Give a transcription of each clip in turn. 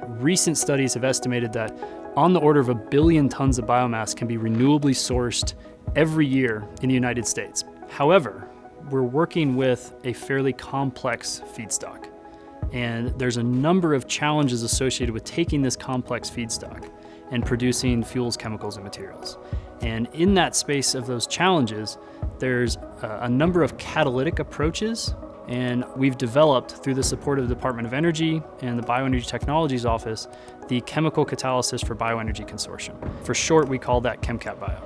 Recent studies have estimated that on the order of 1 billion tons of biomass can be renewably sourced every year in the United States. However, we're working with a fairly complex feedstock, and there's a number of challenges associated with taking this complex feedstock and producing fuels, chemicals, and materials. And in that space of those challenges, there's a number of catalytic approaches, and we've developed, through the support of the Department of Energy and the Bioenergy Technologies Office, the Chemical Catalysis for Bioenergy Consortium. For short, we call that ChemCatBio.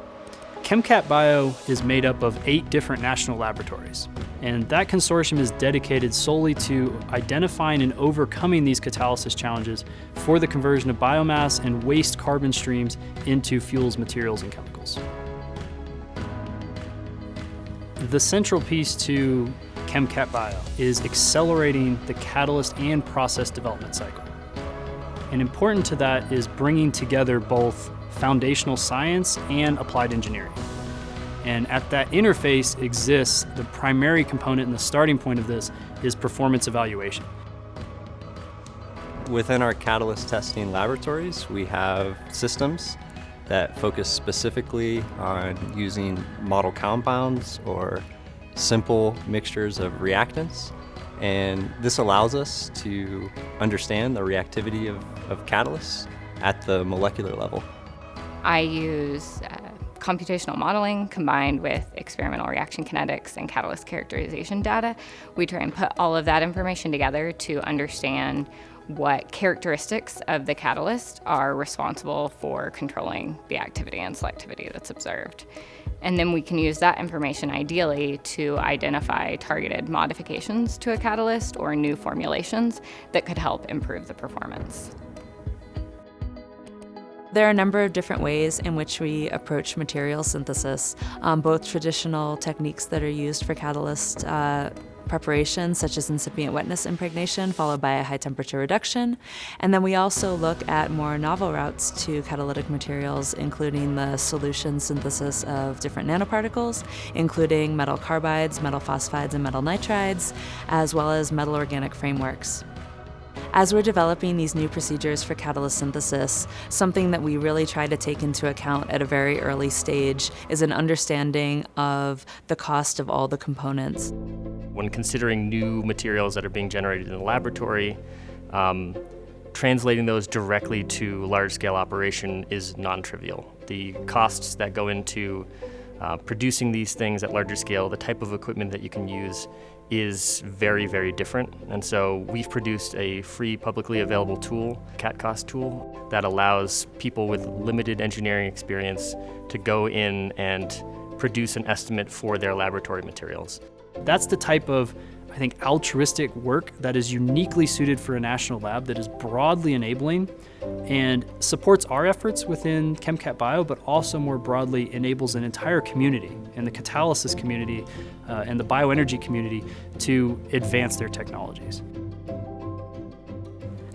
ChemCatBio is made up of 8 different national laboratories, and that consortium is dedicated solely to identifying and overcoming these catalysis challenges for the conversion of biomass and waste carbon streams into fuels, materials, and chemicals. The central piece to ChemCatBio is accelerating the catalyst and process development cycle. And important to that is bringing together both foundational science and applied engineering. And at that interface exists the primary component, and the starting point of this is performance evaluation. Within our catalyst testing laboratories, we have systems that focus specifically on using model compounds or simple mixtures of reactants. And this allows us to understand the reactivity of catalysts at the molecular level. I use computational modeling combined with experimental reaction kinetics and catalyst characterization data. We try and put all of that information together to understand what characteristics of the catalyst are responsible for controlling the activity and selectivity that's observed. And then we can use that information ideally to identify targeted modifications to a catalyst or new formulations that could help improve the performance. There are a number of different ways in which we approach material synthesis, both traditional techniques that are used for catalyst preparation, such as incipient wetness impregnation, followed by a high temperature reduction. And then we also look at more novel routes to catalytic materials, including the solution synthesis of different nanoparticles, including metal carbides, metal phosphides, and metal nitrides, as well as metal organic frameworks. As we're developing these new procedures for catalyst synthesis, something that we really try to take into account at a very early stage is an understanding of the cost of all the components. When considering new materials that are being generated in the laboratory, translating those directly to large-scale operation is non-trivial. The costs that go into producing these things at larger scale, the type of equipment that you can use, is very, very different. And so we've produced a free publicly available tool, CatCost tool, that allows people with limited engineering experience to go in and produce an estimate for their laboratory materials. That's the type of, I think, altruistic work that is uniquely suited for a national lab, that is broadly enabling and supports our efforts within ChemCatBio, but also more broadly enables an entire community, and the catalysis community and the bioenergy community, to advance their technologies.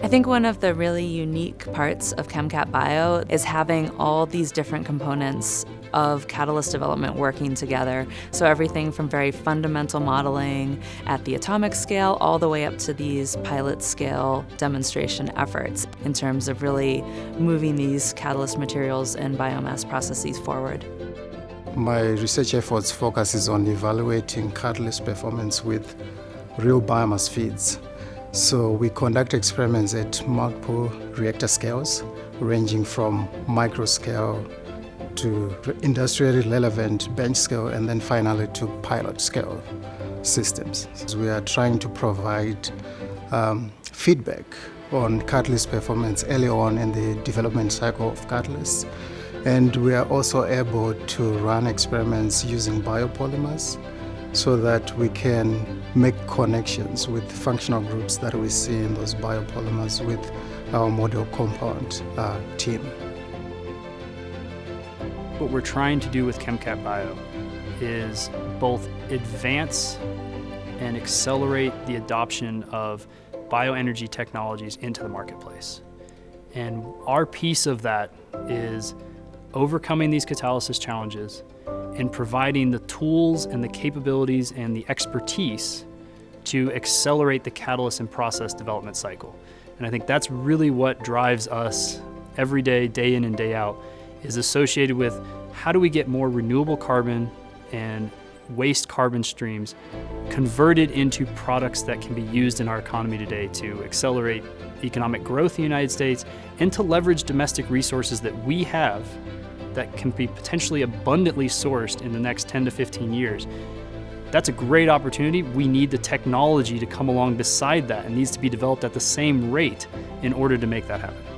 I think one of the really unique parts of ChemCatBio is having all these different components of catalyst development working together. So everything from very fundamental modeling at the atomic scale all the way up to these pilot scale demonstration efforts in terms of really moving these catalyst materials and biomass processes forward. My research efforts focuses on evaluating catalyst performance with real biomass feeds. So we conduct experiments at multiple reactor scales, ranging from micro scale to industrially relevant bench scale, and then finally to pilot scale systems. So we are trying to provide feedback on catalyst performance early on in the development cycle of catalysts. And we are also able to run experiments using biopolymers so that we can make connections with functional groups that we see in those biopolymers with our model compound team. What we're trying to do with ChemCatBio is both advance and accelerate the adoption of bioenergy technologies into the marketplace. And our piece of that is overcoming these catalysis challenges and providing the tools and the capabilities and the expertise to accelerate the catalyst and process development cycle. And I think that's really what drives us every day, day in and day out, is associated with how do we get more renewable carbon and waste carbon streams converted into products that can be used in our economy today to accelerate economic growth in the United States and to leverage domestic resources that we have that can be potentially abundantly sourced in the next 10 to 15 years. That's a great opportunity. We need the technology to come along beside that. It needs to be developed at the same rate in order to make that happen.